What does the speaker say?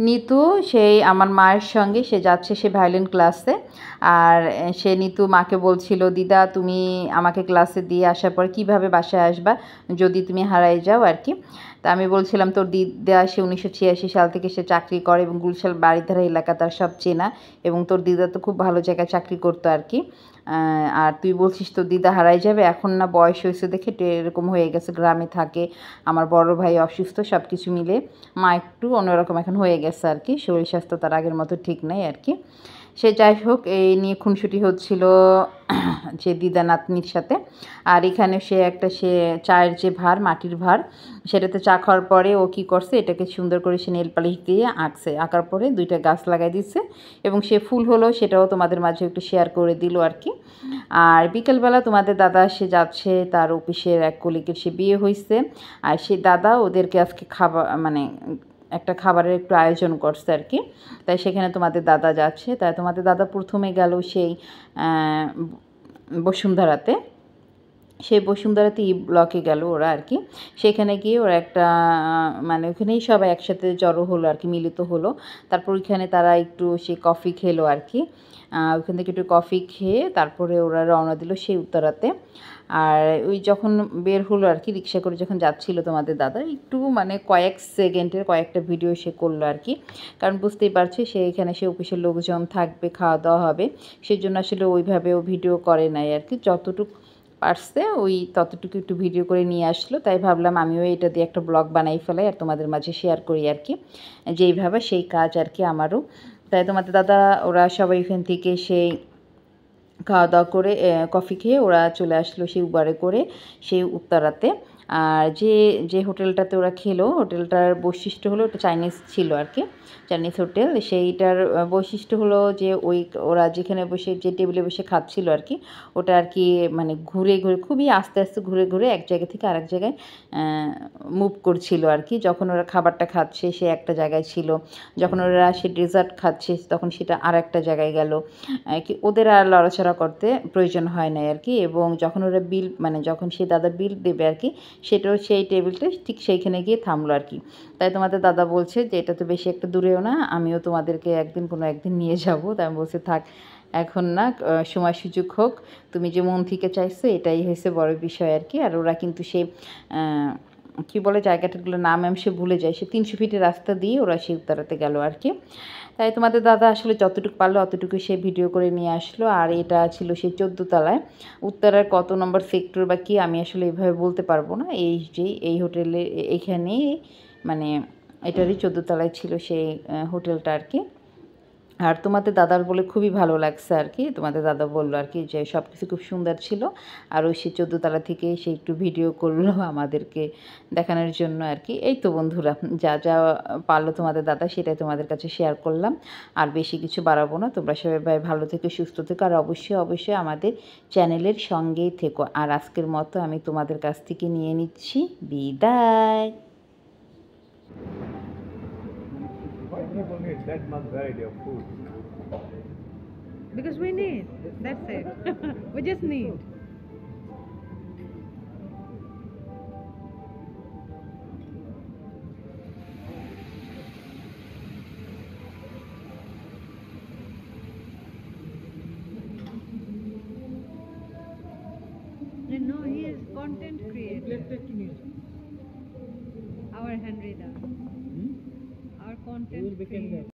নিতু সেই আমার মায়ের সঙ্গে সে যাচ্ছে সে ভায়োলিন ক্লাসে। আর সে নিতু মাকে বলছিল, দিদা তুমি আমাকে ক্লাসে দিয়ে আসার পর কিভাবে বাসায় আসবা যদি তুমি হারাই যাও আর কি। তা আমি বলছিলাম তোর দিদা সে 1986 সাল থেকে সে চাকরি করে এবং গুলশান বাড়িধারা এলাকা তার সব চেনা, এবং তোর দিদা তো খুব ভালো জায়গায় চাকরি করতো আর কি। আর তুই বলছিস তোর দিদা হারাই যাবে, এখন না বয়স হয়েছে দেখে এরকম হয়ে গেছে, গ্রামে থাকে, আমার বড় ভাই অসুস্থ, সব কিছু মিলে মা একটু অন্যরকম এখন হয়ে গেছে আর কি, শরীর স্বাস্থ্য তার আগের মতো ঠিক নেই আর কি। সে যাই হোক, এই নিয়ে খুনসুটি হচ্ছিল যে দিদা নাতনির সাথে। আর এখানে সে চায়ের যে ভার, মাটির ভার, সেটাতে চা খাওয়ার পরে ও কী করছে, এটাকে সুন্দর করে সে নেল পালিশ দিয়ে আঁকছে, আঁকার পরে 2টা গাছ লাগাই দিচ্ছে এবং সে ফুল হলো, সেটাও তোমাদের মাঝে একটু শেয়ার করে দিল আর কি। আর বিকেলবেলা তোমাদের দাদা সে যাচ্ছে তার অফিসের এক কলিগের সে বিয়ে হয়েছে, আর সে দাদা ওদেরকে আজকে খাবার মানে একটা খাবারের একটু আয়োজন করছে আর কি। তাই সেখানে তোমাদের দাদা যাচ্ছে। তাই তোমাদের দাদা প্রথমে গেল সেই বসুন্ধরাতে, সেই বসুন্ধরাতে ই ব্লকে গেল ওরা আর কি। সেখানে গিয়ে ওরা একটা মানে ওখানেই সবাই একসাথে জড়ো হলো আর কি, মিলিত হলো। তারপর ওইখানে তারা একটু সে কফি খেলো আর কি। ওইখান থেকে একটু কফি খেয়ে তারপরে ওরা রওনা দিল সেই উত্তরাতে। আর ওই যখন বের হলো আর কি, রিক্সা করে যখন যাচ্ছিল তোমাদের দাদা, একটু মানে কয়েক সেকেন্ডের কয়েকটা ভিডিও সে করলো আর কি, কারণ বুঝতেই পারছে সে এখানে সে অফিসের লোকজন থাকবে, খাওয়া দাওয়া হবে, সেই জন্য আসলে ওইভাবেও ভিডিও করে নাই আর কি, যতটুকু পারছে ওই ততটুকু একটু ভিডিও করে নিয়ে আসলো। তাই ভাবলাম আমিও এটা দিয়ে একটা ব্লগ বানাই ফেলাই আর তোমাদের মাঝে শেয়ার করি আর কি, যেইভাবে সেই কাজ আর কি আমারও। তাই তোমাদের দাদা ওরা সবাই ওখান থেকে সেই খাওয়া দাওয়া করে কফি খেয়ে ওরা চলে আসলো সেই উবারে করে সেই উত্তরাতে। আর যে হোটেলটাতে ওরা খেলো, হোটেলটার বৈশিষ্ট্য হলো ওটা চাইনিজ ছিল আর কি, চাইনিজ হোটেল। সেইটার বৈশিষ্ট্য হলো যে ওরা যেখানে বসে যে টেবিলে বসে খাচ্ছিল আর কি, ওটা আর কি মানে ঘুরে ঘুরে খুবই আস্তে আস্তে ঘুরে ঘুরে এক জায়গা থেকে আরেক জায়গায় মুভ করছিল আর কি। যখন ওরা খাবারটা খাচ্ছে সে একটা জায়গায় ছিল, যখন ওরা সে ডেজার্ট খাচ্ছে তখন সেটা আর একটা জায়গায় গেল কি, ওদের আর লড়াচড়া করতে প্রয়োজন হয় না আর কি। এবং যখন ওরা বিল মানে যখন সে দাদা বিল দেবে আর কি, সেটাও সেই টেবিলটা ঠিক সেইখানে গিয়ে থামলো আর কি। তাই তোমাদের দাদা বলছে যে এটা তো বেশি একটা দূরেও না, আমিও তোমাদেরকে কোনো একদিন নিয়ে যাব। তাই আমি বলছি থাক এখন না, সময় সুযোগ হোক, তুমি যে মন থেকে চাইছো এটাই হয়েছে বড় বিষয় আর কি। আর ওরা কিন্তু সেই কী বলে জায়গাটাগুলোর নাম আমি সে ভুলে যাই, সে 300 ফিটের রাস্তা দিয়ে ওরা সেই উত্তরাতে গেল আর কি। তাই তোমাদের দাদা আসলে যতটুকু পারলো অতটুকু সে ভিডিও করে নিয়ে আসলো। আর এটা ছিল সেই 14 তলায়, উত্তরার কত নম্বর সেক্টর বা কি আমি আসলে এভাবে বলতে পারবো না। এই হোটেলে এইখানেই মানে এটারই 14 তলায় ছিল সেই হোটেলটা আর কি। আর তোমাদের দাদার বলে খুবই ভালো লাগছে আর কি, তোমাদের দাদা বললো আর কি যে সব কিছু খুব সুন্দর ছিল। আর ওই সে 14 তলা থেকে সে একটু ভিডিও করলো আমাদেরকে দেখানোর জন্য আর কি। এই তো বন্ধুরা, যা যা পারলো তোমাদের দাদা সেটাই তোমাদের কাছে শেয়ার করলাম, আর বেশি কিছু বাড়াবো না। তোমরা সবাই ভালো থেকো, সুস্থ থেকো, আর অবশ্যই আমাদের চ্যানেলের সঙ্গেই থেকো। আর আজকের মতো আমি তোমাদের কাছ থেকে নিয়ে নিচ্ছি বিদায়। People need that much variety of food. Because we need. That's it. We just need. No, he is content creator. Our Henry Da. Our content creator.